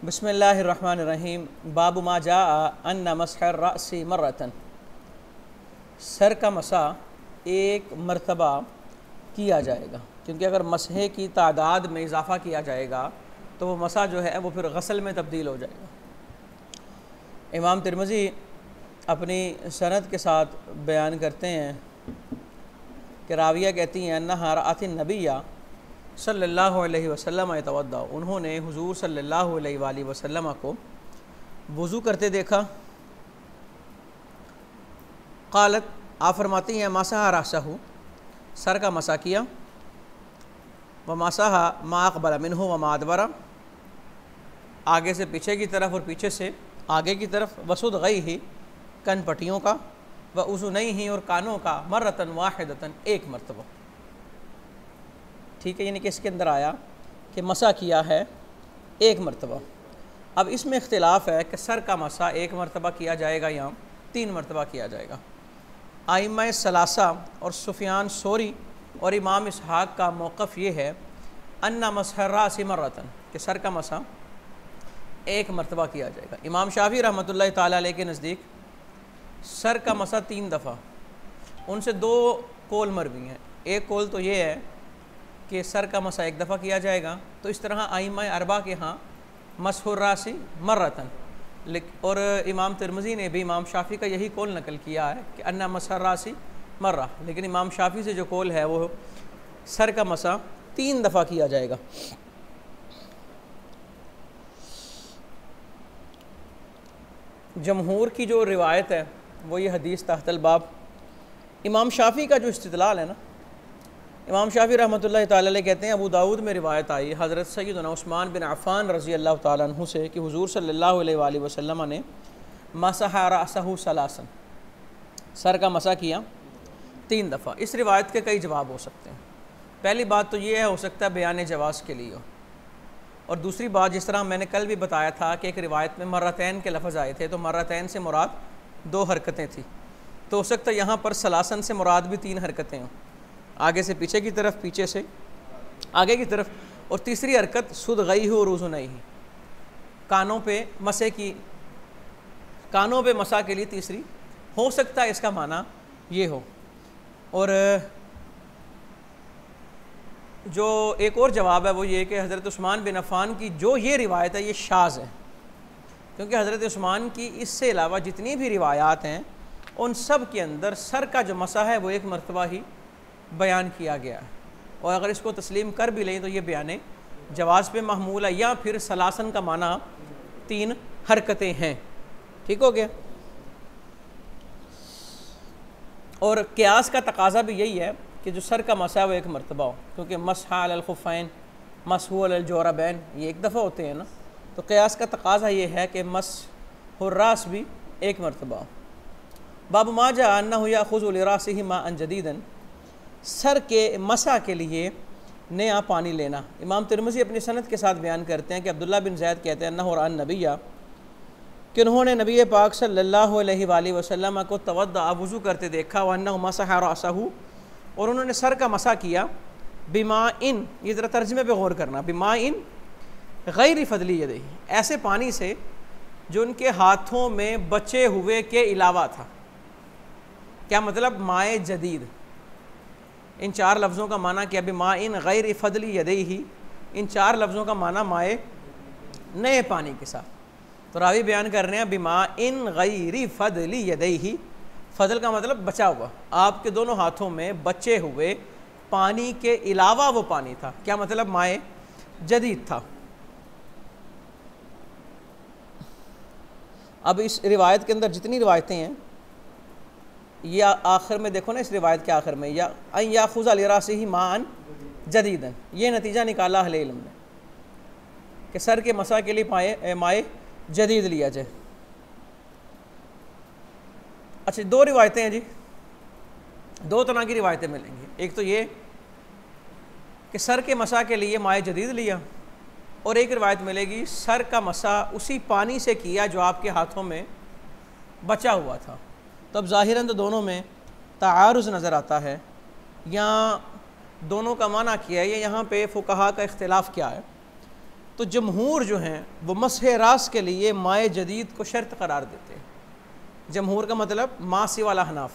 बिस्मिल्लाहिर्रहमानिर्रहीम। बाबु मा जाअ अन्ना मसहर रअसी मर्रतन। सर का मसा एक मरतबा किया जाएगा, क्योंकि अगर मसहे की तादाद में इजाफ़ा किया जाएगा तो वो मसा जो है वो फिर गसल में तब्दील हो जाएगा। इमाम तिरमिज़ी अपनी सनद के साथ बयान करते हैं कि राविया कहती हैं अन्नहा रअतिन नबिय्या सल्लल्लाहु अलैहि वसल्लम यतवद्दा, उन्होंने हुजूर सल्लल्लाहु अलैहि वसल्लम को वज़ू करते देखा। क़ालत, आप फरमाती हैं मसहा रअसहु, सर का मसा किया, व मसहा मा अक़बल मिन्हु व मा अदबरा, आगे से पीछे की तरफ और पीछे से आगे की तरफ, वसुद गैहि, कन पट्टियों का, व उज़ुनैहि, और कानों का, मर्रतन वाहिदतन, एक मरतबा। ठीक है, यानी कि इसके अंदर आया कि मसा किया है एक मरतबा। अब इसमें इख्तिलाफ़ है कि सर का मसा एक मरतबा किया जाएगा या 3 मरतबा किया जाएगा। आइम्मा सलासा और सुफियान सोरी और इमाम इसहाक़ का मौक़िफ़ ये है अन्ना मसहर रासी मर्रतन, कि सर का मसा एक मरतबा किया जाएगा। इमाम शाफ़ी रहमतुल्लाह ताला अलैह के नज़दीक सर का मसा 3 दफ़ा, उनसे 2 कौल मरवी हैं। एक कौल तो ये है कि सर का मसा एक दफ़ा किया जाएगा, तो इस तरह आइम्मा अरबा के यहाँ मसहुर रासी मर्रतन, और इमाम तिरमिज़ी ने भी इमाम शाफ़ी का यही कौल नकल किया है कि अन्ना मसहर रासी मर्रा, लेकिन इमाम शाफ़ी से जो कौल है वो सर का मसा 3 दफ़ा किया जाएगा। जमहूर की जो रिवायत है वो ये हदीस तहतल बाब, इमाम शाफ़ी का जो इस्तिदलाल है ना, इमाम शाफ़ी रहमतुल्लाह ताला अलैह कहते हैं अबू दाऊद में रिवायत आई हज़रत सय्यदना उस्मान बिन अफ़्फ़ान रज़ी अल्लाह ताला अन्हु से कि हुज़ूर सल्लल्लाहु अलैहि वसल्लम ने मसहा रअसहु सलासन, सर का मसा किया 3 दफ़ा। इस रिवायत के कई जवाब हो सकते हैं। पहली बात तो ये है, हो सकता है बयान जवाज़ के लिए हो, और दूसरी बात जिस तरह मैंने कल भी बताया था कि एक रिवायत में मर्रतैन के लफ्ज़ आए थे, तो मर्रतैन से मुराद 2 हरकतें थी, तो हो सकता है यहाँ पर सलासन से मुराद भी 3 हरकतें हों, आगे से पीछे की तरफ, पीछे से आगे की तरफ, और तीसरी हरकत सुद गई हो और उज़ुनैहि, कानों पे मसे की, कानों पे मसा के लिए तीसरी, हो सकता है इसका माना ये हो। और जो एक और जवाब है वो ये कि हज़रत उस्मान बिन अफ़्फ़ान की जो ये रिवायत है ये शाज़ है, क्योंकि हज़रत उस्मान की इससे अलावा जितनी भी रिवायात हैं उन सब के अंदर सर का जो मसा है वो एक मरतबा ही बयान किया गया है, और अगर इसको तस्लीम कर भी लें तो ये बयान जवाज़ पे महमूल है, या फिर सलासन का माना 3 हरकतें हैं। ठीक हो गया। और क़ियास का तकाज़ा भी यही है कि जो सर का मसा है वो एक मरतबा हो, क्योंकि मसहा अलल खुफ़ैन, मसहु अलल जोराबैन ये एक दफ़ा होते हैं ना, तो क़ियास का तकाज़ा ये है कि मसहुर रास भी एक मरतबा हो। बाबु मा जाअ अन्नहु याख़ुज़ु लिरासिही माअन जदीदन, सर के मसा के लिए नया पानी लेना। इमाम तिरमिज़ी अपनी सनद के साथ बयान करते हैं कि अब्दुल्लाह बिन ज़ैद कहते हैं अन्नहु रअन नबिय्या, कि उन्होंने नबी पाक सल्लल्लाहु अलैहि वसल्लम को तवद्दा, वज़ू करते देखा, व अन्नहु मसहा रअसहु, और उन्होंने सर का मसा किया, बिमाइन, ये ज़रा तर्जमे पे गौर करना, बिमाइन गैरि फदली यदैहि, ऐसे पानी से जो उनके हाथों में बचे हुए के अलावा था। क्या मतलब? माए जदीद, इन 4 लफ्ज़ों का माना क्या? बिमाइन गैरि फदली यदैहि, इन 4 लफ्ज़ों का माना माए नए पानी के साथ। तो रावी बयान कर रहे हैं बिमाइन गैरि फदली यदैहि, फजल का मतलब बचा हुआ, आपके दोनों हाथों में बचे हुए पानी के अलावा वो पानी था। क्या मतलब? माए जदीद था। अब इस रिवायत के अंदर जितनी रिवायतें हैं, या आखिर में देखो ना, इस रिवायत के आखिर में या याख़ुज़ लिरासिही माअन जदीदन, ये नतीजा निकाला अहले इल्म ने कि सर के मसा के लिए माए जदीद लिया जाए। अच्छा, 2 रिवायतें हैं जी, 2 तरह की रिवायतें मिलेंगी। एक तो ये कि सर के मसा के लिए माए जदीद लिया, और एक रिवायत मिलेगी सर का मसा उसी पानी से किया जो आपके हाथों में बचा हुआ था। तो अब ज़ाहिरन तो दोनों में तारुज़ नज़र आता है, या दोनों का माना किया है। ये यहाँ पे फ़ुक़हा का इख्तिलाफ़ क्या है तो जमहूर जो हैं वो मसह रास के लिए माए जदीद को शर्त करार देते हैं। जमहूर का मतलब मा सिवा अहनाफ,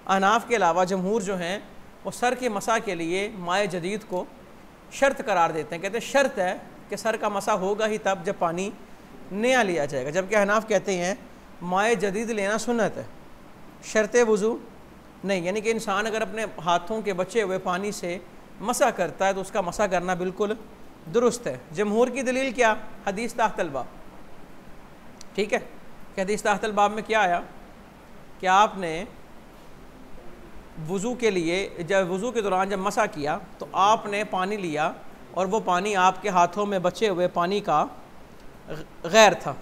अहनाफ के अलावा जमहूर जो हैं वो सर के मसा के लिए माए जदीद को शर्त करार देते हैं। कहते हैं शर्त है कि सर का मसा होगा ही तब जब पानी नया लिया जाएगा, जबकि अहनाफ कहते हैं माए जदीद लेना सुन्नत है, शर्त वज़ू नहीं। यानी कि इंसान अगर अपने हाथों के बचे हुए पानी से मसा करता है तो उसका मसा करना बिल्कुल दुरुस्त है। जमहूर की दलील क्या? हदीस ताहतल बाब, ठीक है कि हदीस ताहतल बाब में क्या आया कि आपने वज़ू के लिए जब वज़ू के दौरान जब मसा किया तो आपने पानी लिया और वो पानी आपके हाथों में बचे हुए पानी का गैर था।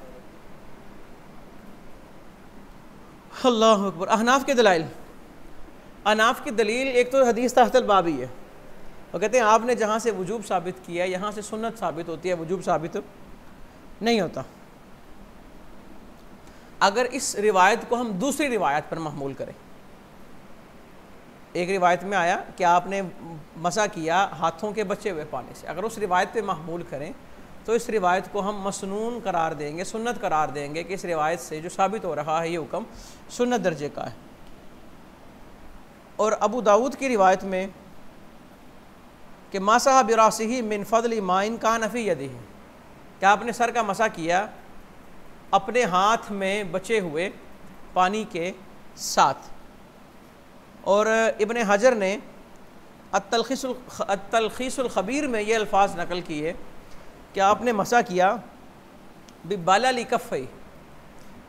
अल्लाह अकबर। अहनाफ के दलाइल, अहनाफ की दलील एक तो हदीस ताहतल बाब ही है, वो कहते हैं आपने जहाँ से वजूब साबित किया यहाँ से सुन्नत साबित होती है, वजूब साबित नहीं होता। अगर इस रिवायत को हम दूसरी रिवायत पर महमूल करें, एक रिवायत में आया कि आपने मसा किया हाथों के बचे हुए पानी से, अगर उस रिवायत पे महमूल करें तो इस रिवायत को हम मसनून करार देंगे, सुन्नत करार देंगे कि इस रिवायत से जो साबित हो रहा है ये हुक्म सुन्नत दर्जे का है। और अबू दाऊद की रिवायत में कि मासा बिरासिही मिन फदली माइन का नफ़ी यदी है, क्या आपने सर का मसा किया अपने हाथ में बचे हुए पानी के साथ। और इब्ने हजर ने अत्तलखीसुल खबीर में ये अल्फाज नकल किए कि आपने मसा किया बिबाला लिकफ़ई,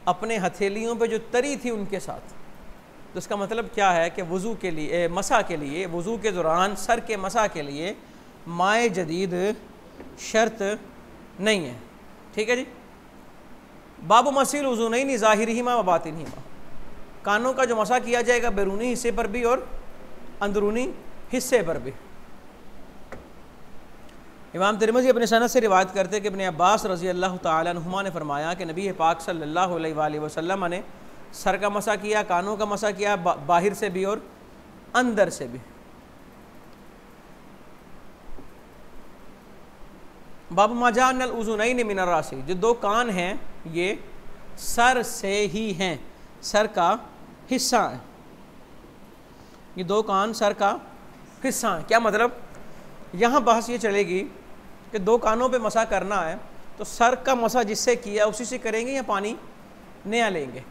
अपने हथेलियों पे जो तरी थी उनके साथ। तो इसका मतलब क्या है कि वज़ू के लिए मसा के लिए वज़ू के दौरान सर के मसा के लिए माए जदीद शर्त नहीं है, ठीक है जी। बाबू मसील वज़ू नहीं ज़ाहिरिहिमा व बातिनिहिमा, कानों का जो मसा किया जाएगा बैरूनी हिस्से पर भी और अंदरूनी हिस्से पर भी। इमाम तिरमिज़ी अपने सनद से रिवायत करते कि इब्ने अब्बास रज़ी अल्लाह तआला अन्हुमा ने फरमाया कि नबी पाक सल्लल्लाहु अलैहि वसल्लम ने सर का मसा किया, कानों का मसा किया, बाहर से भी और अंदर से भी। बाबू माजान उज़ुनैन मिन अर्रासी, जो दो कान हैं ये सर से ही हैं, सर का हिस्सा है, ये दो कान सर का हिस्सा है। क्या मतलब? यहाँ बहस ये चलेगी कि दो कानों पे मसा करना है तो सर का मसा जिससे किया उसी से करेंगे या पानी नया लेंगे।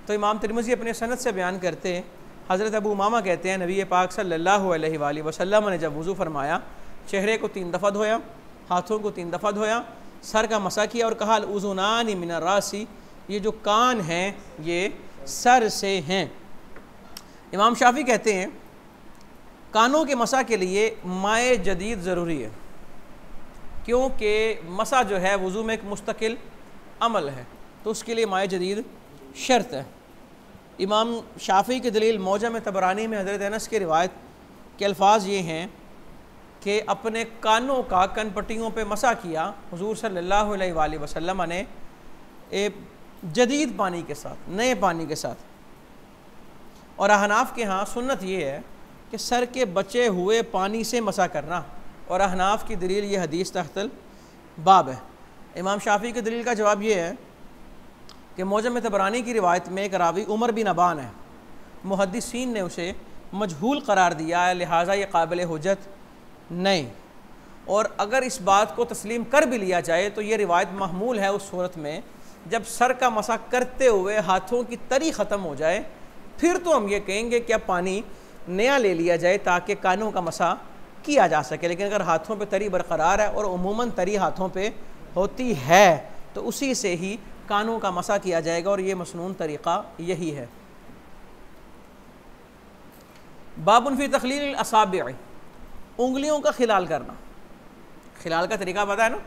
तो इमाम तिरमिज़ी अपने सनद से बयान करते हैं, हज़रत अबू उमामा कहते हैं नबी पाक सल्लल्लाहु अलैहि वसल्लम ने जब वज़ू फरमाया चेहरे को 3 दफ़ा धोया, हाथों को 3 दफ़ा धोया, सर का मसा किया और कहा उज़ुनानी मिन अर्रासी, ये जो कान हैं ये सर से हैं। इमाम शाफी कहते हैं कानों के मसा के लिए माए जदीद ज़रूरी है, क्योंकि मसा जो है वज़ू में एक मुस्तकिल अमल है तो उसके लिए माए जदीद शर्त है। इमाम शाफी की दलील मौजम तबरानी में हज़रत अनस की रिवायत के अल्फाज ये हैं कि अपने कानों का कनपट्टियों पे मसा किया हुज़ूर सल्लल्लाहु अलैहि वसल्लम ने जदीद पानी के साथ, नए पानी के साथ। और अहनाफ के यहाँ सुन्नत ये है कि सर के बचे हुए पानी से मसा करना, और अहनाफ की दलील ये हदीस तहतल बाब है। इमाम शाफी की दलील का जवाब ये है कि मौजम तबरानी की रिवायत में एक रावी उमर बिन अबान है, मुहद्दिसीन ने उसे मजहूल करार दिया है, लिहाजा ये काबिल हुज्जत नहीं। और अगर इस बात को तस्लीम कर भी लिया जाए तो ये रिवायत महमूल है उस सूरत में जब सर का मसा करते हुए हाथों की तरी ख़त्म हो जाए, फिर तो हम ये कहेंगे कि अब पानी नया ले लिया जाए ताकि कानों का मसा किया जा सके। लेकिन अगर हाथों पे तरी बरकरार है और उमूमन तरी हाथों पे होती है तो उसी से ही कानों का मसा किया जाएगा, और ये मसनून तरीक़ा यही है। बाबुन फ़ी तख़लील असाबि, उंगलियों का खिलाल करना। खिलाल का तरीका पता है ना,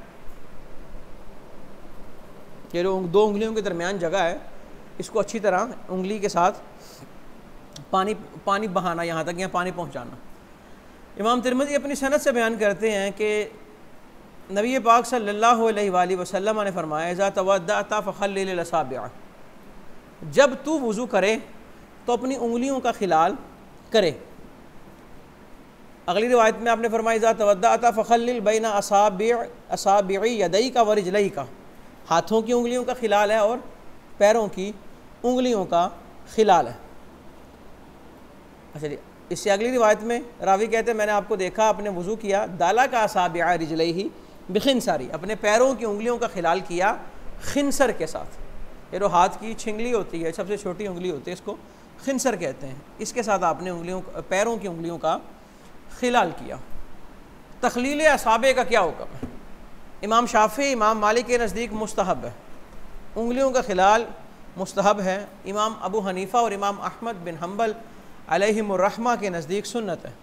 ये जो 2 उंगलियों के दरमियान जगह है इसको अच्छी तरह उंगली के साथ पानी बहाना, यहाँ तक यहाँ पानी पहुँचाना। इमाम तिरमिज़ी अपनी सनद से बयान करते हैं कि नबी पाक सल्लल्लाहु अलैहि वसल्लम ने फरमाया इज़ा तवद्दअता फ़ख़ल्लिल असाबिअ, जब तू वज़ू करे तो अपनी उंगलियों का खिलाल करे। अगली रिवायत में आपने फरमाया इज़ा तवद्दअता फ़ख़ल्लिल बैन असाबि'i यदैका व रिजलैका, हाथों की उंगलियों का खिलाल है और पैरों की उंगलियों का खिलाल है। अच्छा जी, इससे अगली रिवायत में रावी कहते हैं मैंने आपको देखा आपने वज़ू किया, दाला का असाबि'a रिजलैही बिखिनसारी, अपने पैरों की उंगलियों का खिलाल किया खिनसर के साथ। ये जो हाथ की छिंगली होती है, सबसे छोटी उंगली होती है, इसको खिनसर कहते हैं, इसके साथ आपने उंगलियों पैरों की उंगलियों का खिलाल किया। तखलील असाबे का क्या हुक्म है? इमाम शाफी इमाम मालिक के नज़दीक मुस्तहब है, उंगलियों का खिलाल मुस्तहब है। इमाम अबू हनीफ़ा और इमाम अहमद बिन हम्बल अलैहिमुर्रहमा के नज़दीक सुन्नत है।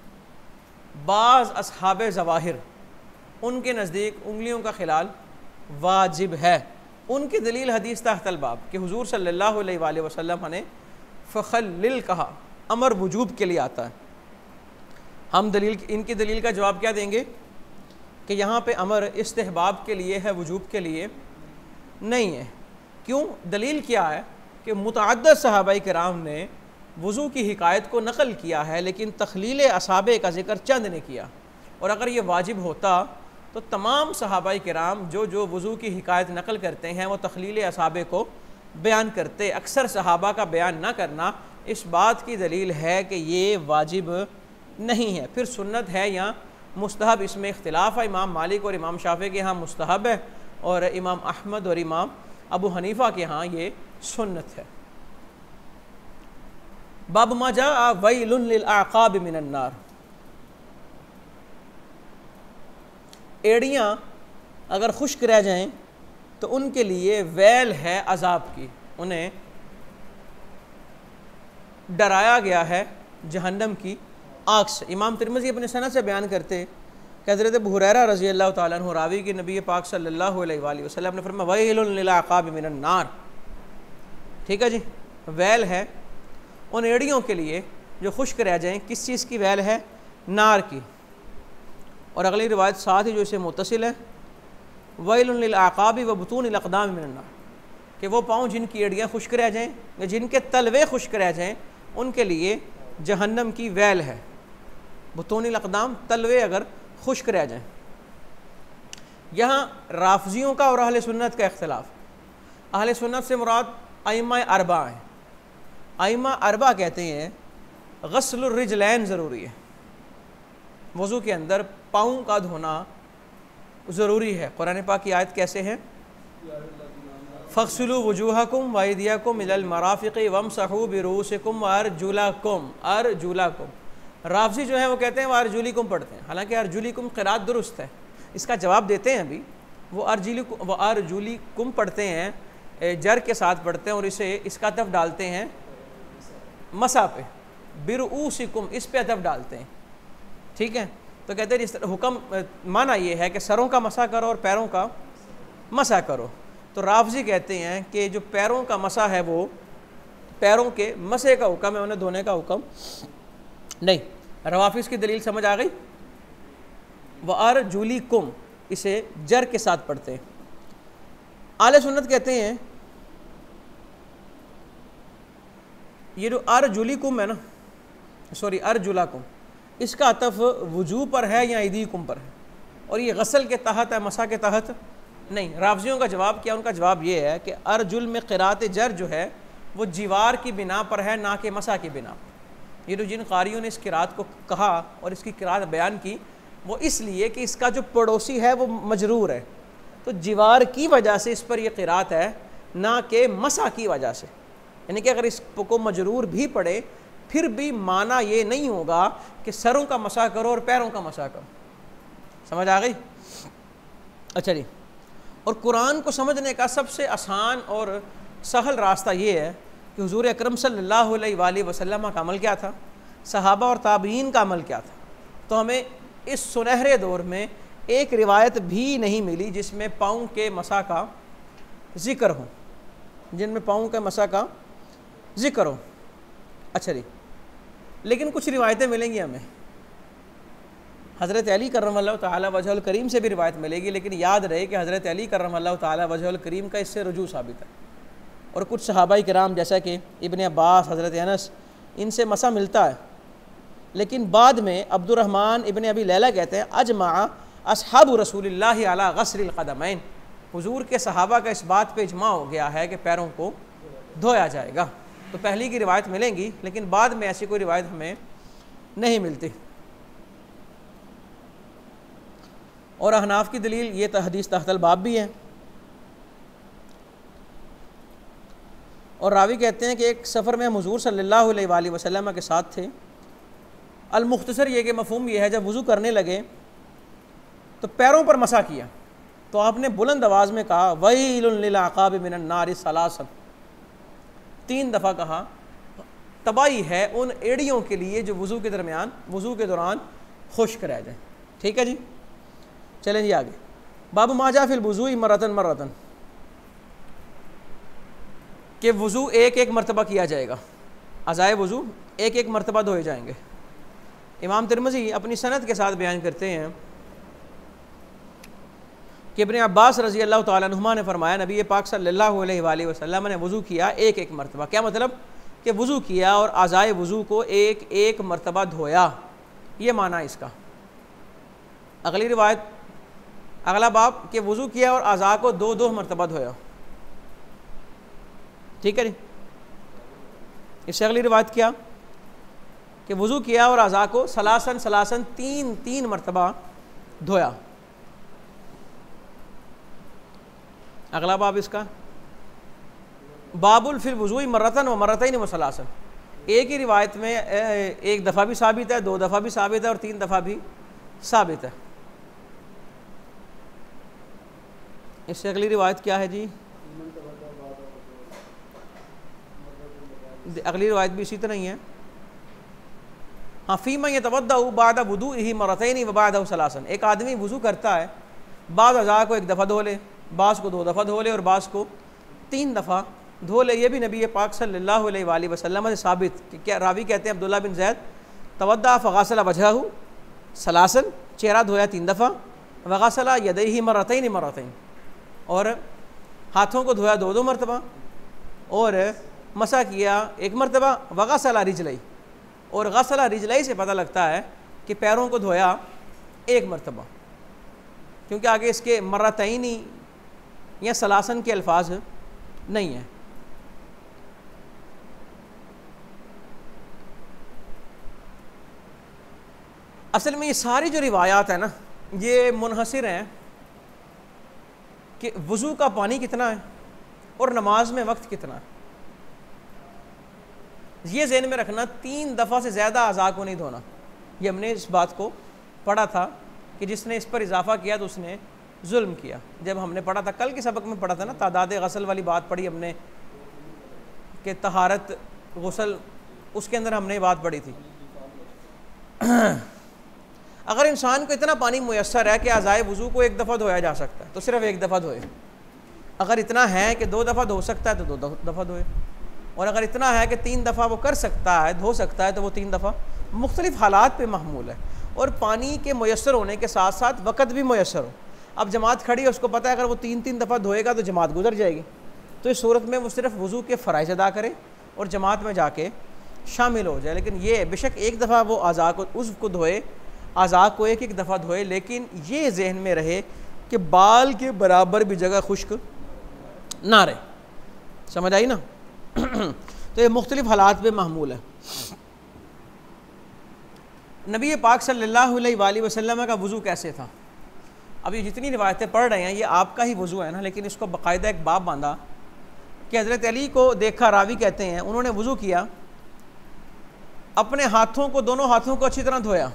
बाज़ असहाबे ज़वाहिर उनके नज़दीक उंगलियों का खिलाल वाजिब है। उनकी दलील हदीस तहतल बाब कि हुजूर सल्लल्लाहु अलैहि वसल्लम ने फ़ख़ल्लिल कहा, अमर वजूब के लिए आता है। हम इनकी दलील का जवाब क्या देंगे कि यहाँ पे अमर इस्तिहबाब के लिए है, वजूब के लिए नहीं है। क्यों? दलील क्या है कि मुतअद्दिद सहाबाए किराम ने वज़ू की हिकायत को नकल किया है, लेकिन तखलील असाबे का ज़िक्र चंद ने किया। और अगर ये वाजिब होता तो तमाम सहाबाए किराम जो वज़ू की हिकायत नकल करते हैं वो तखलील असाबे को बयान करते। अक्सर सहाबा का बयान ना करना इस बात की दलील है कि ये वाजिब नहीं है। फिर सुन्नत है या मुस्तहब, इसमें इख्तिलाफ़ है। इमाम मालिक और इमाम शाफ़ी के यहाँ मुस्तहब है और इमाम अहमद और इमाम अबू हनीफ़ा के यहाँ ये सुन्नत है। बाब मा जाअ वैलुन लिल अअक़ाब मिनन नार, एड़ियाँ अगर खुश्क रह जाएं तो उनके लिए वैल है अजाब की, उन्हें डराया गया है जहन्नम की आग से। इमाम तिरमिज़ी अपने सनद से बयान करते कि हज़रत अबू हुरैरा रज़ी अल्लाह तआला अन्हु रावी की नबी पाक सल्लल्लाहु अलैहि वसल्लम ने फरमाया वैलुन लिल अअक़ाब मिनन नार। ठीक है जी, वैल है उन एड़ियों के लिए जो खुश्क रह जाएं। किस चीज़ की वैल है? नार की। और अगली रिवायत साथ ही जो इसे मुत्तसिल है, वैलुन लिल अअक़ाबि व बुतूनिल अक़दाम मिनन नार, कि वो पाँव जिनकी एड़ियाँ खुश्क रह जाएँ या जिनके तलवे खुश्क रह जाएँ उनके लिए जहन्नम की वैल है। बुतूनिल अक़दाम, तलवे अगर खुश्क रह जाएँ। यहाँ राफ़ज़ियों का और अहले सुन्नत का इख्तिलाफ़। अहले सुन्नत से मुराद अइम्मा अरबा हैं। अइम्मा अरबा कहते हैं गस्लुर रिजलैन ज़रूरी है, वज़ू के अंदर पाँव का धोना ज़रूरी है। कुरान पाक की आयत कैसे है? फ़ग़्सिलू वुजूहकुम व अयदियकुम इलल मराफ़िक़ि वमसहू बिरूसिकुम व अर्जुलकुम। अर्जुलकुम, राफ़ज़ी जो है वो कहते हैं वो अर्जुलिकुम पढ़ते हैं, हालांकि अर्जुलिकुम क़िराअत दुरुस्त है। इसका जवाब देते हैं अभी, वो अर्जुलिकुम पढ़ते हैं, जर के साथ पढ़ते हैं और इसे इसका अतफ़ डालते हैं मसा पे, बिरूसिकुम इस पे अतफ़ डालते हैं। ठीक है, तो कहते हैं इस हुक्म माना ये है कि सरों का मसा करो और पैरों का मसा करो। तो राफ़ज़ी कहते हैं कि जो पैरों का मसा है वो पैरों के मसे का हुक्म है, उन्हें धोने का हुक्म नहीं। रवाफ़िज़ की दलील समझ आ गई? व अर्जुलिकुम इसे जर के साथ पढ़ते हैं। आले सुन्नत कहते हैं ये जो अर्जुलिकुम है ना, सॉरी अर्जुलाकुम, इसका अतफ़ वुजू पर है या ईदीकुम पर है, और ये गसल के तहत है, मसा के तहत नहीं। राफ़ज़ियों का जवाब क्या? उनका जवाब ये है कि अर्जुल में क़िराअत जर जो है वो जीवार की बिना पर है, ना कि मसा की बिना पर। ये जो जिन क़ारियों ने इस क़िराअत को कहा और इसकी क़िराअत बयान की वो इसलिए कि इसका जो पड़ोसी है वो मजरूर है, तो जीवार की वजह से इस पर यह क़िराअत है, ना कि मसा की वजह से। यानी कि अगर इसको मजरूर भी पड़े फिर भी माना ये नहीं होगा कि सरों का मसा करो और पैरों का मसा करो। समझ आ गई? अच्छा जी, और कुरान को समझने का सबसे आसान और सहल रास्ता ये है कि हुजूर अकरम सल्लल्लाहु अलैहि वसल्लम का अमल क्या था, सहाबा और ताबईन का अमल क्या था। तो हमें इस सुनहरे दौर में एक रिवायत भी नहीं मिली जिसमें पाँव के मसा का ज़िक्र हो, जिनमें पाँव के मसा का ज़िक्र हो। अच्छा जी, लेकिन कुछ रिवायतें मिलेंगी हमें। हज़रत अली करमल्लाहु ताला वजहुल करीम से भी रिवायत मिलेगी, लेकिन याद रहे कि हज़रत अली करमल्लाहु ताला वजहुल करीम का इससे रुजू साबित है। और कुछ सहाबाई किराम जैसा कि इब्ने अब्बास, हज़रत अनस, इनसे मसा मिलता है। लेकिन बाद में अब्दुर्रहमान इब्न अबी लैला कहते हैं अजमा अस्हाबु रसूलिल्लाहि अला गस्लिल क़दमैन, हुजूर के सहाबा का इस बात पे इजमा हो गया है कि पैरों को धोया जाएगा। तो पहली की रिवायत मिलेंगी, लेकिन बाद में ऐसी कोई रिवायत हमें नहीं मिलती। और अहनाफ की दलील ये हदीस तहतल बाब भी है। और रावी कहते हैं कि एक सफ़र में हम हुजूर सल्लल्लाहु अलैहि वसल्लम के साथ थे। अल मुख्तसर ये कि मफ़हूम ये है, जब वज़ू करने लगे तो पैरों पर मसा किया, तो आपने बुलंद आवाज़ में कहा वैलुन लिल अक़ाब मिनन नार सलासन, 3 दफ़ा कहा तबाही है उन एड़ियों के लिए जो वज़ू के दरमियान, वज़ू के दौरान खुश्क रह जाए। ठीक है जी, चलें जी आगे। बाब माजा फिल वज़ू मरतन मरतन, कि वज़ू एक एक मरतबा किया जाएगा, अज़ाए वज़ू एक एक मरतबा धोए जाएंगे। इमाम तिरमिज़ी अपनी सनद के साथ बयान करते हैं कि इब्न अब्बास रज़ी अल्लाह तआला अन्हुमा ने फरमाया नबी पाक सल्लल्लाहु अलैहि वसल्लम ने वज़ू किया एक एक मरतबा। क्या मतलब कि वज़ू किया और अज़ाए वज़ू को एक एक मरतबा धोया, ये माना इसका। अगली रिवायत, अगला बाब कि वज़ू किया और अज़ा को 2-2 मरतबा धोया। ठीक है जी। इससे अगली रिवायत क्या कि वज़ू किया और अज़ा को सलासन सलासन 3-3 मरतबा धोया। अगला बाब इसका बाबुल फिल वज़ूई मरतन व मरतैन व सलासन, एक ही रिवायत में एक दफ़ा भी साबित है, 2 दफ़ा भी साबित है और 3 दफ़ा भी साबित है। इससे अगली रिवायत क्या है जी, अगली रिवायत भी इसी तरह ही है। हाँ, फ़ीमा यतवद्दउ बाद वुदूइही मरतैन व बाद सलासन, एक आदमी वज़ू करता है, बाद अज़ा को 1 दफ़ा धो ले, बास को 2 दफ़ा धो ले और बास को 3 दफ़ा धो ले। ये भी नबी पाक सल्लल्लाहु अलैहि वसल्लम से साबित कि क्या रावी कहते हैं अब्दुल्ला बिन ज़ैद तवद्दा फ़ग़सला वजहहु सलासन, चेहरा धोया 3 दफ़ा, वग़सला यदैहि मरतैन मरतैन, और हाथों को धोया 2-2 मरतबा, और मसा किया 1 मरतबा, वग़सला रिजलई, और गसला रिजलई से पता लगता है कि पैरों को धोया 1 मरतबा, क्योंकि आगे इसके मरतैनी या सलासन के अल्फाज नहीं है। असल में ये सारी जो रिवायात है ना, ये मुनहसिर हैं कि वज़ू का पानी कितना है और नमाज में वक्त कितना है। ये ज़हन में रखना, 3 दफ़ा से ज़्यादा अज़ा को नहीं धोना। ये हमने इस बात को पढ़ा था कि जिसने इस पर इजाफ़ा किया तो उसने जुल्म किया। जब हमने पढ़ा था, कल के सबक में पढ़ा था ना, तादाद गसल वाली बात पढ़ी हमने कि तहारत गुसल, उसके अंदर हमने बात पढ़ी थी। अगर इंसान को इतना पानी मुयस्सर है कि अज़ाए वज़ू को 1 दफ़ा धोया जा सकता है तो सिर्फ़ 1 दफ़ा धोए। अगर इतना है कि 2 दफ़ा धो सकता है तो 2 दफ़ा धोए, और अगर इतना है कि 3 दफ़ा वो कर सकता है, धो सकता है, तो वो 3 दफ़ा। मुख्तलिफ़ हालात पे महमूल है, और पानी के मुयस्सर होने के साथ साथ वक़्त भी मुयस्सर हो। अब जमात खड़ी है, उसको पता है अगर वो 3-3 दफ़ा धोएगा तो जमात गुजर जाएगी, तो इस सूरत में वो सिर्फ़ वज़ू के फ़राइज़ अदा करे और जमात में जाके शामिल हो जाए। लेकिन ये बेशक 1 दफ़ा वो अज़ा को, उज़्व को धोए, अज़ा को 1-1 दफ़ा धोए, लेकिन ये जहन में रहे कि बाल के बराबर भी जगह खुश्क ना रहे। समझ आई ना? तो ये मुख्तलिफ़ हालात पे महमूल है। नबी पाक सल्लल्लाहु अलैहि वसल्लम का वज़ू कैसे था? अब ये जितनी रिवायतें पढ़ रहे हैं ये आपका ही वज़ू है ना, लेकिन इसको बाकायदा एक बाब बांधा कि हज़रत अली को देखा, रावी कहते हैं उन्होंने वज़ू किया, अपने हाथों को, दोनों हाथों को अच्छी तरह धोया,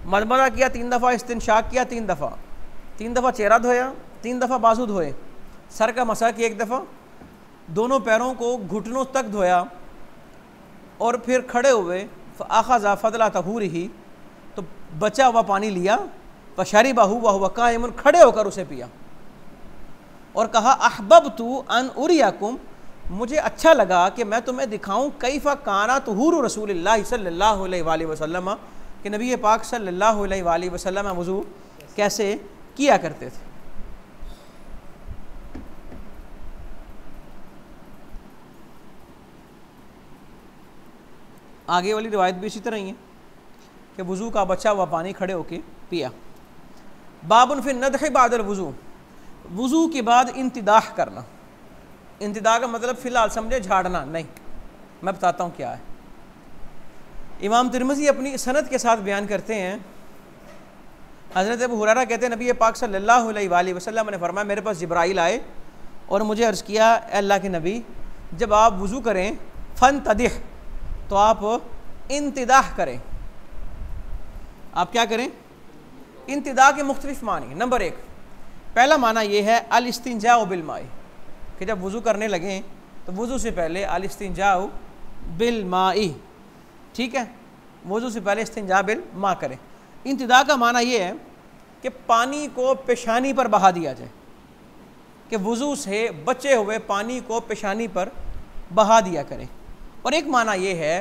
मदमदा किया 3 दफ़ा, इस्तिंशाक किया 3 दफ़ा, 3 दफ़ा चेहरा धोया, 3 दफ़ा बाजू धोए, सर का मसा किया 1 दफ़ा, दोनों पैरों को घुटनों तक धोया, और फिर खड़े हुए आख़ज़ा फ़दला तहूरिही, तो बचा हुआ पानी लिया, फशरिबहु वहुव क़ाइमुन, खड़े होकर उसे पिया, और कहा अहबब्तु अन उरियकुम, मुझे अच्छा लगा कि मैं तुम्हें दिखाऊं कैफ़ा काना तुहूरु रसूलिल्लाह सल्लल्लाहु अलैहि वसल्लम, कि नबी पाक सल्लल्लाहु अलैहि वसल्लम वज़ू कैसे किया करते थे। आगे वाली रिवायत भी इसी तरह ही है। कि वज़ू का बचा हुआ पानी खड़े होके पिया। बाबुन फिर नदह बादल वज़ू, वज़ू के बाद इंतिदाह करना। इंतिदाह का मतलब फ़िलहाल समझे झाड़ना नहीं, मैं बताता हूँ क्या है। इमाम तिरमिज़ी अपनी सनद के साथ बयान करते हैं, हज़रत अबू हुरैरा कहते हैं नबी पाक सल्लल्लाहु अलैहि वसल्लम ने फरमाया मेरे पास जिब्राइल आए और मुझे अर्ज़ किया अल्लाह के नबी, जब आप वज़ू करें फ़न तदिह, तो आप इंतिदाह करें। आप क्या करें? इंतिदाह के मुख्तलिफ़ मानी। नंबर 1, पहला माना ये है अल इस्तिंजाउ बिल माई, कि जब वज़ू करने लगें तो वज़ू से पहले अल इस्तिंजाउ बिल माई, ठीक है, वज़ू से पहले इस्तिंजा बिल मा करें। इंतिदा का माना ये है कि पानी को पेशानी पर बहा दिया जाए, कि वज़ू से बचे हुए पानी को पेशानी पर बहा दिया करें। और एक माना ये है,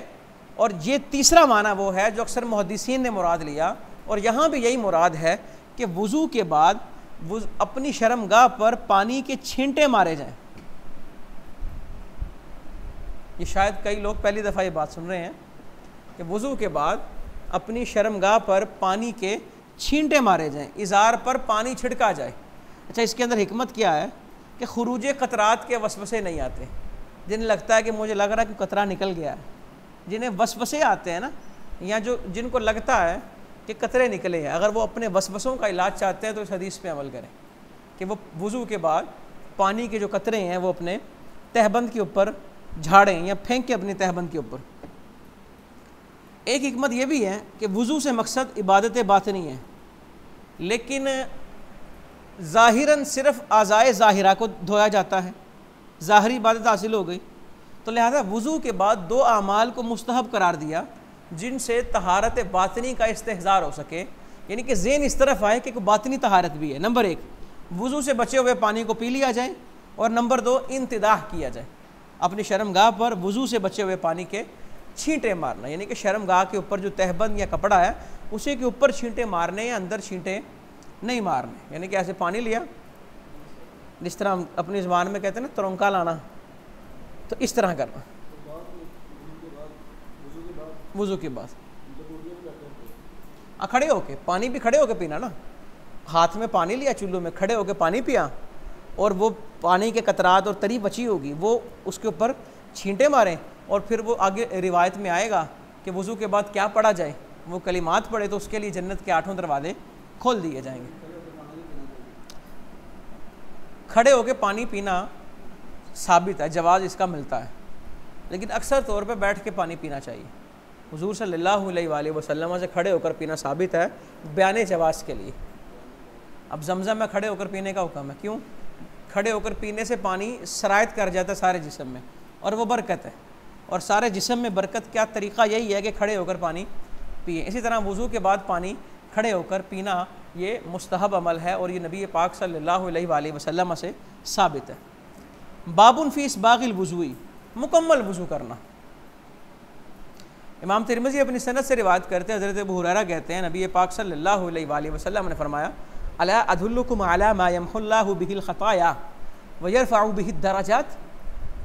और ये तीसरा माना वो है जो अक्सर मुहद्दिसीन ने मुराद लिया, और यहाँ भी यही मुराद है कि वज़ू के बाद अपनी शर्मगाह पर पानी के छींटे मारे जाएं। ये शायद कई लोग पहली दफ़ा ये बात सुन रहे हैं कि वज़ू के बाद अपनी शर्मगाह पर पानी के छींटे मारे जाएं, इज़ार पर पानी छिड़का जाए। अच्छा, इसके अंदर हिकमत क्या है कि खुरूज क़तरात के वसवसे नहीं आते। जिन्हें लगता है कि मुझे लग रहा है कि कतरा निकल गया है, जिन्हें वसवसे आते हैं ना, या जो जिनको लगता है कि कतरे निकले हैं, अगर वो अपने वसवसों का इलाज चाहते हैं तो इस हदीस पे अमल करें कि वो वज़ू के बाद पानी के जो कतरे हैं वो अपने तहबंद के ऊपर झाड़ें या फेंकें अपनी तहबंद के ऊपर। एक हिकमत यह भी है कि वज़ू से मकसद इबादत बातिनी है, लेकिन ज़ाहिरन सिर्फ आज़ाए ज़ाहिरा को धोया जाता है, ज़ाहरी इबादत हासिल हो गई, तो लिहाजा वज़ू के बाद 2 आमाल को मुस्तहब करार दिया जिनसे तहारत बातिनी का इस्तेहज़ार हो सके, यानी कि ज़हन इस तरफ आए कि बातिनी तहारत भी है। नंबर 1, वज़ू से बचे हुए पानी को पी लिया जाए, और नंबर 2, इंतिदाह किया जाए, अपनी शर्मगाह पर वज़ू से बचे हुए पानी के छींटे मारना, यानी कि शर्मगाह के ऊपर जो तहबंद या कपड़ा है उसी के ऊपर छींटे मारने या अंदर छींटे नहीं मारने। यानी कि ऐसे पानी लिया, जिस तरह हम अपनी ज़बान में कहते हैं ना तरौंका लाना, तो इस तरह करना वज़ू के बाद। खड़े होके पानी भी खड़े होके पीना ना, हाथ में पानी लिया, चुल्लू में खड़े होके पानी पिया, और वो पानी के कतरात और तरी बची होगी वो उसके ऊपर छींटे मारें, और फिर वो आगे रिवायत में आएगा कि वज़ू के बाद क्या पढ़ा जाए, वो कलिमात पढ़े, तो उसके लिए जन्नत के 8 दरवाजे खोल दिए जाएंगे। खड़े होकर पानी पीना साबित है, जवाज़ इसका मिलता है, लेकिन अक्सर तौर पे बैठ के पानी पीना चाहिए। हुज़ूर सल्लल्लाहु अलैहि वसल्लम से खड़े होकर पीना साबित है बयाने जवाज़ के लिए। अब ज़मज़म में खड़े होकर पीने का हुक्म है, क्यों? खड़े होकर पीने से पानी सरायत कर जाता है सारे जिस्म में, और वो बरकत है, और सारे जिस्म में बरकत क्या तरीक़ा यही है कि खड़े होकर पानी पिए। इसी तरह वज़ू के बाद पानी खड़े होकर पीना ये मुस्तहब अमल है, और ये नबी पाक सल्लल्लाहु अलैहि वसल्लम से साबित है। बाबुन फ़ी इस्बाग़िल वुज़ूई, मुकम्मल वज़ू करना। इमाम तिरमिज़ी अपनी सनद से रिवायत करते हैं, हज़रत अबू हुरैरा कहते हैं नबी पाक सल्लल्लाहु अलैहि वसल्लम ने फरमाया, अला अदुल्लुकुम अला मा यमहुल्लाहु बिहिल खताया व यरफ़उ बिहिद दराजात,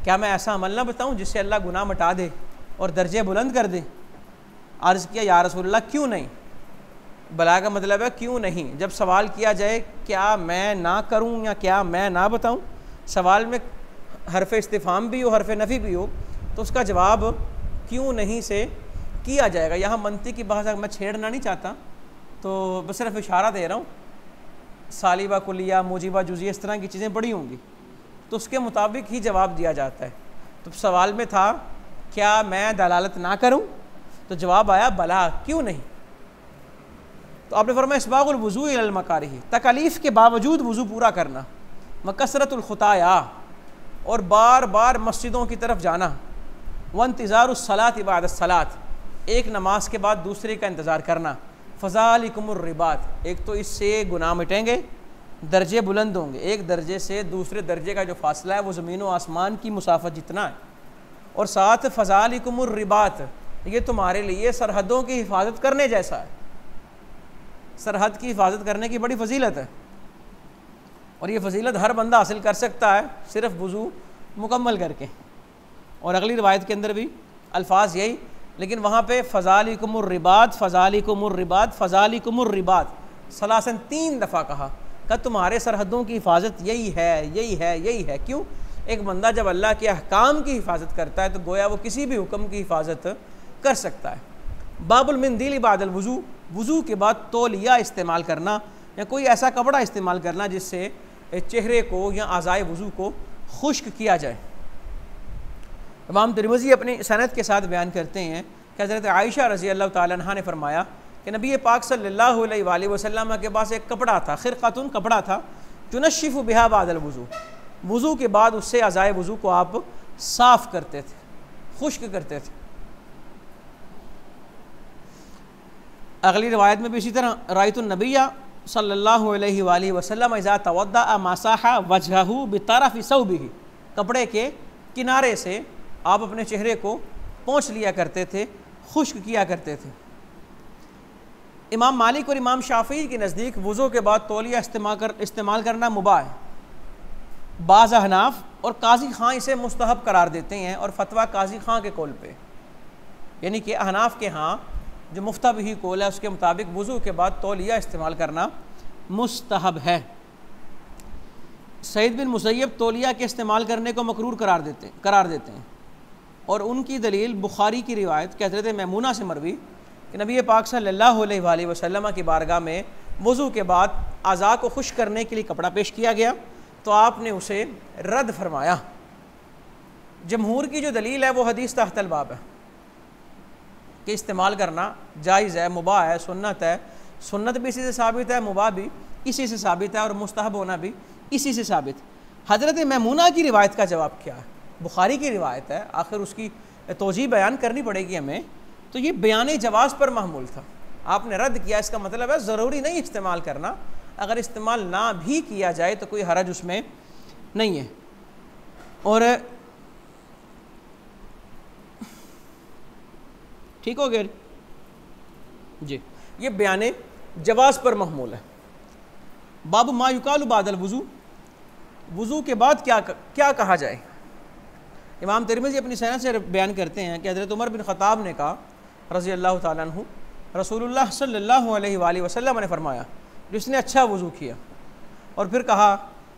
क्या मैं ऐसा अमल ना बताऊँ जिससे अल्लाह गुनाह मिटा दे और दर्जे बुलंद कर दे। अर्ज़ किया या रसूलल्लाह क्यों नहीं। बला का मतलब है क्यों नहीं। जब सवाल किया जाए क्या मैं ना करूँ या क्या मैं ना बताऊँ, सवाल में हरफ इस्तिफ़ाम भी हो हरफ नफ़ी भी हो, तो उसका जवाब क्यों नहीं से किया जाएगा। यहाँ मंतिक की भाषा मैं छेड़ना नहीं चाहता, तो बस सिर्फ इशारा दे रहा हूँ। सालिबा कुलिया मुजिबा जुज़िया इस तरह की चीज़ें बड़ी होंगी, तो उसके मुताबिक ही जवाब दिया जाता है। तो सवाल में था क्या मैं दलालत ना करूं, तो जवाब आया बला क्यों नहीं। तो आपने फरमाया इस्बाग़ुल वुज़ूइ इलल मकारिह, तकलीफ़ के बावजूद वज़ू पूरा करना, मकसरतुल खुताया, और बार बार मस्जिदों की तरफ जाना, व इंतज़ारुस सलात इबादत सलात, एक नमाज के बाद दूसरे का इंतज़ार करना, फ़ज़ालिकुमुर रिबात, एक तो इससे गुनाह मिटेंगे, दर्जे बुलंद होंगे, एक दर्जे से दूसरे दर्जे का जो फासला है वो ज़मीन व आसमान की मुसाफत जितना है, और साथ फ़ज़ालिकुमुर रिबात, ये तुम्हारे लिए सरहदों की हिफाजत करने जैसा है। सरहद की हिफाजत करने की बड़ी फजीलत है, और ये फजीलत हर बंदा हासिल कर सकता है सिर्फ वज़ू मुकम्मल करके। और अगली रिवायत के अंदर भी अल्फाज यही लेकिन वहाँ पे फ़ज़ालिकुमुर्रिबात फ़ज़ालिकुमुर्रिबात फ़ज़ालिकुमुर्रिबात सलासन 3 दफ़ा कहा कि तुम्हारे सरहदों की हिफाजत यही है, यही है, यही है। क्यों? एक बंदा जब अल्लाह के अहकाम की हिफाजत करता है तो गोया वो किसी भी हुक्म की हिफाजत कर सकता है। बाबुल मिंदील बादल वज़ू, वज़ू के बाद तौलिया इस्तेमाल करना या कोई ऐसा कपड़ा इस्तेमाल करना जिससे चेहरे को या आज़ाए वज़ू को खुश्क किया जाए। इमाम तिरमिज़ी अपनी सनद के साथ बयान करते हैं कि हज़रत आयशा रज़ी अल्लाह ताला अन्हा ने फरमाया कि नबी पाक सल्लल्लाहु अलैहि वसल्लम के पास एक कपड़ा था, खिरक़तुन कपड़ा था, युनश्शिफ़ु बिहा बादल वज़ू, वज़ू के बाद उससे अज़ाए वज़ू को आप साफ़ करते थे, खुश्क करते थे। अगली रिवायत में भी इसी तरह रायतुन नबिय्या सल्लल्लाहु अलैहि वसल्लम इज़ा तवद्दा मसाहा वजहहु बितरफ़ि सौबिही, कपड़े के किनारे से आप अपने चेहरे को पोंछ लिया करते थे, खुश्क किया करते थे। इमाम मालिक और इमाम शाफ़ी के नज़दीक वज़ू के बाद तौलिया इस्तेमाल करना मुबाह है। बाज़ अहनाफ और काजी खां इसे मुस्तहब करार देते हैं और फतवा काजी खां के कौल पे, यानी कि अहनाफ के यहाँ जो मुफ्तबही कौल है उसके मुताबिक वज़ू के बाद तौलिया इस्तेमाल करना मुस्तहब है। सईद बिन मुसैयब तौलिया के इस्तेमाल करने को मकरूर करार देते हैं और उनकी दलील बुखारी की रिवायत कि हज़रत मैमूना से मरवी कि नबी पाक सल्लल्लाहु अलैहि वसल्लम की बारगाह में वज़ू के बाद आज़ा को खुश करने के लिए कपड़ा पेश किया गया तो आपने उसे रद्द फरमाया। जमहूर की जो दलील है वो हदीस तहतल बाब है कि इस्तेमाल करना जायज़ है, मुबाह है, सुन्नत है। सुन्नत भी इसी से साबित है, मुबाह भी इसी से साबित है और मुस्तहब होना भी इसी से साबित। हज़रत मैमूना की रिवायत का जवाब क्या है? बुखारी की रिवायत है, आखिर उसकी तोजी बयान करनी पड़ेगी हमें, तो ये बयान जवाज़ पर महमूल था। आपने रद्द किया, इसका मतलब है ज़रूरी नहीं इस्तेमाल करना, अगर इस्तेमाल ना भी किया जाए तो कोई हरज उसमें नहीं है। और ठीक हो गया जी, ये बयान जवाज़ पर महमूल है। बाबू मा युकालु बादल वज़ू, वज़ू के बाद क्या कहा जाए। इमाम तिरमिज़ी अपनी सनद से बयान करते हैं कि हज़रत उमर बिन ख़त्ताब ने कहा रज़ी अल्लाह ताला अन्हु, रसूलुल्लाह सल्लल्लाहु अलैहि वसल्लम ने फरमाया, जिसने अच्छा वज़ू किया और फिर कहा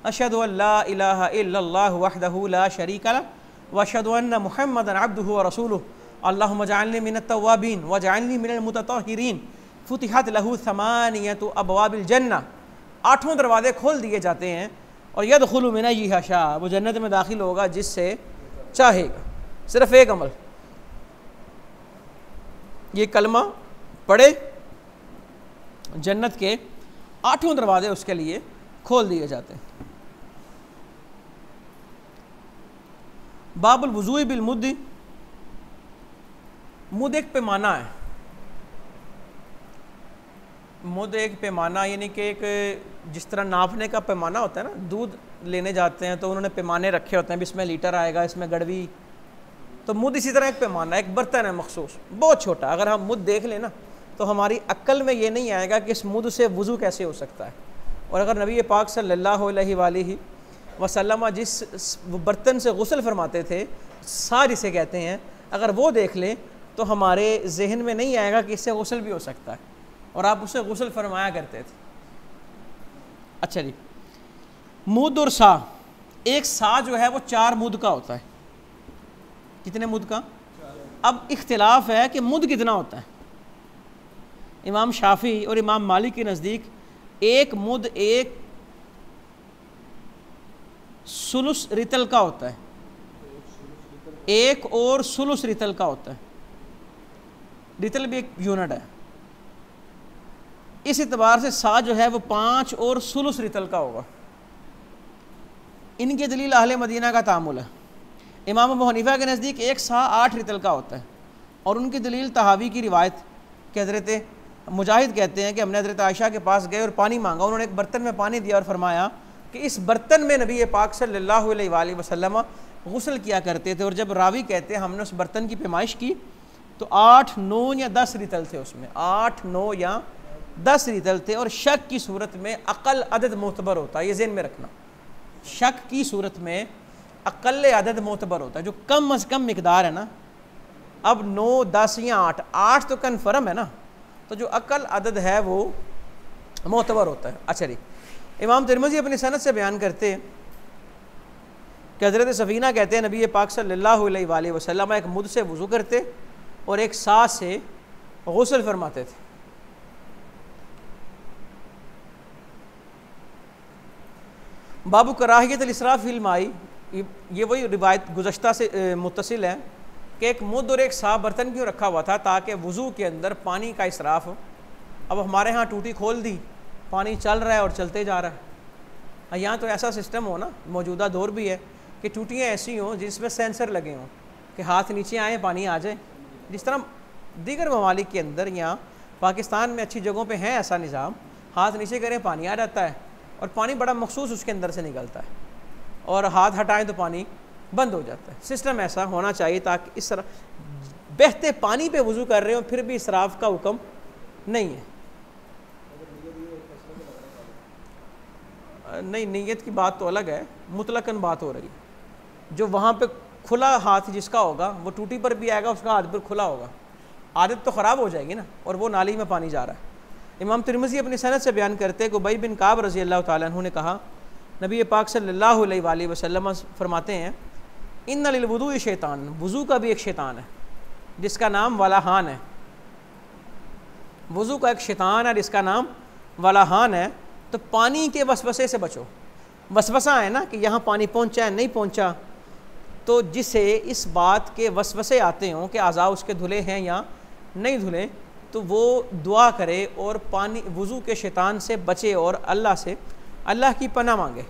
अशहदु अल्ला इलाहा इल्लल्लाहु वहदहु ला शरीका लह व अशहदु अन्ना मुहम्मदन अब्दुहु व रसूलुहु अल्लाहुम्मा जअलनी मिनत तव्वाबीन व जअलनी मिनल मुतत्तहिरीन फुतिहत लहु समानियतु अबवाबिल जन्नह, 8 दरवाज़े खोल दिए जाते हैं और यदखुलु मिन अय्यिहा शाअ, वो जन्नत में दाखिल होगा जिससे चाहेगा। सिर्फ एक अमल, ये कलमा पढ़े, जन्नत के 8 दरवाजे उसके लिए खोल दिए जाते हैं। बाबुल वुज़ूइ बिल मुद्दी, मुद एक पैमाना है। मुद एक पैमाना यानी कि एक जिस तरह नापने का पैमाना होता है ना, दूध लेने जाते हैं तो उन्होंने पैमाने रखे होते हैं, भी इसमें लीटर आएगा, इसमें गड़वी, तो मुद इसी तरह एक पैमाना, एक बर्तन है मखसूस, बहुत छोटा। अगर हम मुद देख लें ना तो हमारी अक्ल में ये नहीं आएगा कि इस मुद से वज़ू कैसे हो सकता है। और अगर नबी पाक सल्लल्लाहु अलैहि वसल्लम जिस बर्तन से गुस्ल फरमाते थे, सार इसे कहते हैं, अगर वो देख लें तो हमारे जहन में नहीं आएगा कि इससे गुस्ल भी हो सकता है, और आप उससे गुस्ल फरमाया करते थे। अच्छा जी, मुद और सा, एक सा जो है वो 4 मुद का होता है। कितने मुद का? अब इख्तिलाफ है कि मुद कितना होता है। इमाम शाफी और इमाम मालिक के नज़दीक एक मुद एक सुलुस रितल का होता है, एक और सुलुस रितल का होता है। रितल भी एक यूनिट है। इस एतबार से सा जो है वो 5 और सुलुस रितल का होगा। इनके दलील अहले मदीना का तामुल है। इमाम अबू हनीफा के नज़दीक एक सा 8 रितल का होता है, और उनकी दलील तहावी की रिवायत कि हज़रत मुजाहिद कहते हैं कि हमने हज़रत आयशा के पास गए और पानी मांगा, उन्होंने एक बर्तन में पानी दिया और फरमाया कि इस बर्तन में नबी पाक सल्लल्लाहु अलैहि वसल्लम गुस्ल किया करते थे। और जब रावी कहते हैं हमने उस बर्तन की पैमाइश की तो 8, 9 या 10 रितल थे उसमें, 8, 9 या 10 रितल थे। और शक की सूरत में अक़ल अदद मोतबर होता है, ये ज़हन में रखना। शक की सूरत में अक़ल अदद मोतबर होता है, जो कम अज़ कम मिकदार है ना, अब 9, 10 या 8, 8 तो कन्फर्म है ना, तो जो अकल अदद है वो मोतबर होता है। अच्छा जी, इमाम तिरमिज़ी अपनी सनद से बयान करते हैं कि हज़रत सफ़ीना कहते हैं नबी पाक सल्लल्लाहु अलैहि वसल्लम एक मुद से वज़ू करते और एक सा से गुस्ल फरमाते थे। बाबू कराहियत इस्राफ़ फिल माई, ये वही रिवायत गुज़श्ता से मुत्तसिल है कि एक मुद और एक सा बर्तन क्यों रखा हुआ था, ताकि वज़ू के अंदर पानी का इसराफ़, अब हमारे यहाँ टूटी खोल दी, पानी चल रहा है और चलते जा रहा है। यहाँ तो ऐसा सिस्टम हो ना, मौजूदा दौर भी है कि टूटियाँ ऐसी हों जिसमें सेंसर लगे हों कि हाथ नीचे आए पानी आ जाए। जिस तरह दीगर ममालिक के अंदर, यहाँ पाकिस्तान में अच्छी जगहों पे है ऐसा निज़ाम, हाथ नीचे करें पानी आ जाता है और पानी बड़ा मखसूस उसके अंदर से निकलता है, और हाथ हटाएं तो पानी बंद हो जाता है। सिस्टम ऐसा होना चाहिए ताकि इस तरह बहते पानी पे वज़ू कर रहे हो फिर भी इसराफ़ का हुक्म नहीं है। नहीं, नीयत की बात तो अलग है, मुतलकन बात हो रही है। जो वहाँ पे खुला हाथ जिसका होगा वो टूटी पर भी आएगा, उसका हाथ पर खुला होगा, आदत तो ख़राब हो जाएगी ना, और वो नाली में पानी जा रहा है। इमाम तिरमिज़ी अपनी सनद से बयान करते हैं कि उबई बिन काब रज़ी अल्लाह तआला अन्हु ने कहा, नबी पाक सल्लल्लाहु अलैहि वसल्लम फरमाते हैं, इन्ना लिल वुदू शैतान, वज़ू का भी एक शैतान है जिसका नाम वलाहान है। वज़ू का एक शैतान है जिसका नाम वलाहान है। तो पानी के वसवसे से बचो। वसवसा है ना कि यहाँ पानी पहुँचा है नहीं पहुँचा, तो जिसे इस बात के वसवसे आते हों कि आज़ा उसके धुले हैं या नहीं धुले, तो वो दुआ करे और पानी वज़ू के शैतान से बचे और अल्लाह से अल्लाह की पनाह मांगे।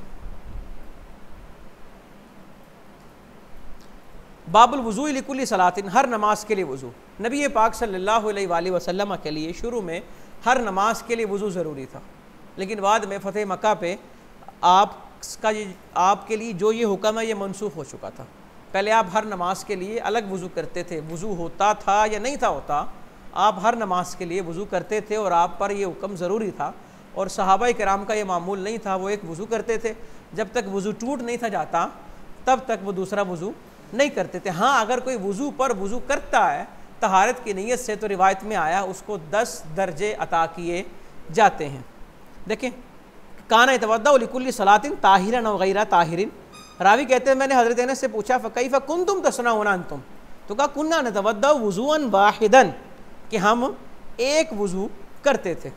बाबुल वज़ू लिकुल्ली सलातिन, हर नमाज के लिए वज़ू। नबी पाक सल्लल्लाहु अलैहि वसल्लम के लिए शुरू में हर नमाज के लिए वज़ू ज़रूरी था, लेकिन बाद में फ़तेह मक्का पे आपके लिए जो ये हुक्म है ये मनसूख हो चुका था। पहले आप हर नमाज के लिए अलग वज़ू करते थे, वज़ू होता था या नहीं था होता, आप हर नमाज के लिए वज़ू करते थे और आप पर यह हुक्म ज़रूरी था, और सहाबा किराम का ये मामूल नहीं था। वो एक वज़ू करते थे, जब तक वज़ू टूट नहीं था जाता तब तक वो दूसरा वज़ू नहीं करते थे। हाँ, अगर कोई वज़ू पर वज़ू करता है तहारत की नीयत से, तो रिवायत में आया उसको 10 दर्जे अता किए जाते हैं। देखें, काना यतवद्दउ लिकुल्ली सलातिन ताहिरन व गैरा ताहिरिन। रावी कहते हैं मैंने हज़रत अनस से पूछा फ़कैफ़ कुंतुम तस्नऊना अंतुम, तो कहा कुन्ना नतवद्दउ वुज़ूअन वाहिदन, कि हम एक वज़ू करते थे।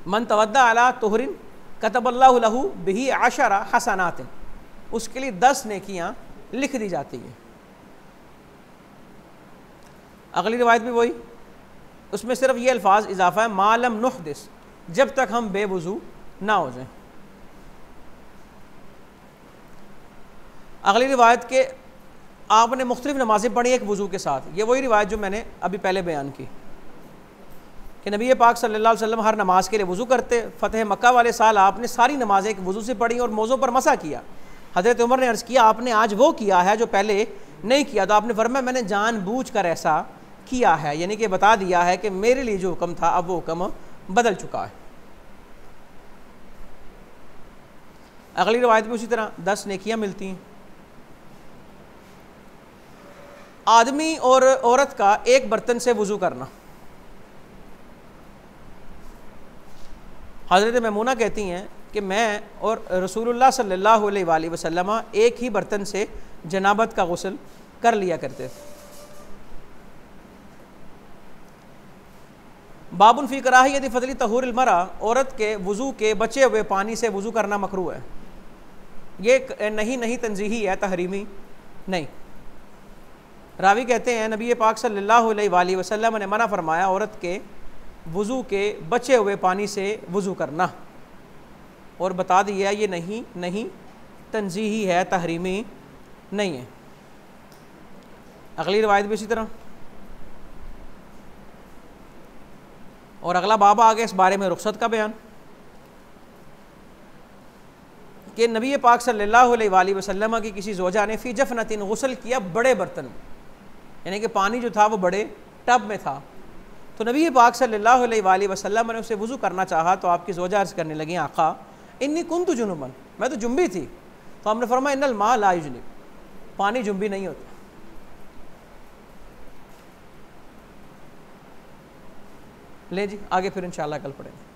मन तवद्दा अला तुहरिन कतबल्लाहु लहू बिही आशरा हसनातिन, उसके लिए 10 नेकियां लिख दी जाती हैं। अगली रिवायत भी वही, उसमें सिर्फ ये अल्फाज इजाफा है, मालम नुहदिस, जब तक हम बेवुज़ू ना हो जाएं। अगली रिवायत के आपने मुख्तलिफ नमाज़ें पढ़ी एक वज़ू के साथ। ये वही रिवायत जो मैंने अभी पहले बयान की कि नबी पाक सल्लल्लाहु अलैहि वसल्लम हर नमाज के लिए वज़ू करते। फ़तेह मक्का वाले साल आपने सारी नमाज़ें एक वज़ू से पढ़ी और मौज़ों पर मसा किया। हज़रत उमर ने अर्ज़ किया आपने आज वो किया है जो पहले नहीं किया, तो आपने फरमाया मैंने जानबूझकर ऐसा किया है, यानी कि बता दिया है कि मेरे लिए जो हुक्म था अब वो हुक्म बदल चुका है। अगली रवायत में उसी तरह 10 नेकियां मिलती हैं। आदमी और औरत का एक बर्तन से वज़ू करना। हज़रत मैमूना कहती हैं कि मैं और रसूलुल्लाह सल्लल्लाहु अलैहि वसल्लम एक ही बर्तन से जनाबत का गुस्ल कर लिया करते थे। बाबुन फ़ी कराहियत फ़ज़ली तहूरिल मरा, औरत के वज़ू के बचे हुए पानी से वज़ू करना मकरूह है। ये नहीं तंज़ीही है, तहरीमी नहीं। रावी कहते हैं नबी पाक सल्लल्लाहु अलैहि वसल्लम ने मना फरमाया औरत के वज़ू के बचे हुए पानी से वज़ू करना, और बता दिया ये नहीं तंज़ीही है, तहरीमी नहीं है। अगली रिवायत भी इसी तरह, और अगला बाबा आ गया इस बारे में रुख्सत का बयान कि नबी पाक सल्लल्लाहु अलैहि वसल्लम की किसी ज़ौजा ने फ़ी जफ़नतिन गुस्ल किया बड़े बर्तन में, यानी कि पानी जो था वो बड़े टब में था। तो नबी पाक सल्लल्लाहु अलैहि वसल्लम ने उसे वज़ू करना चाहा तो आपकी ज़ौजा अर्ज़ करने लगी आक़ा इन्नी कुन्तु जुनुबन, मैं तो जुम्बी थी। तो हमने फरमाया इन्नल मा ला युजनिब, पानी जुम्बी नहीं होता। ले जी आगे फिर इंशाल्लाह कल पढ़ेंगे।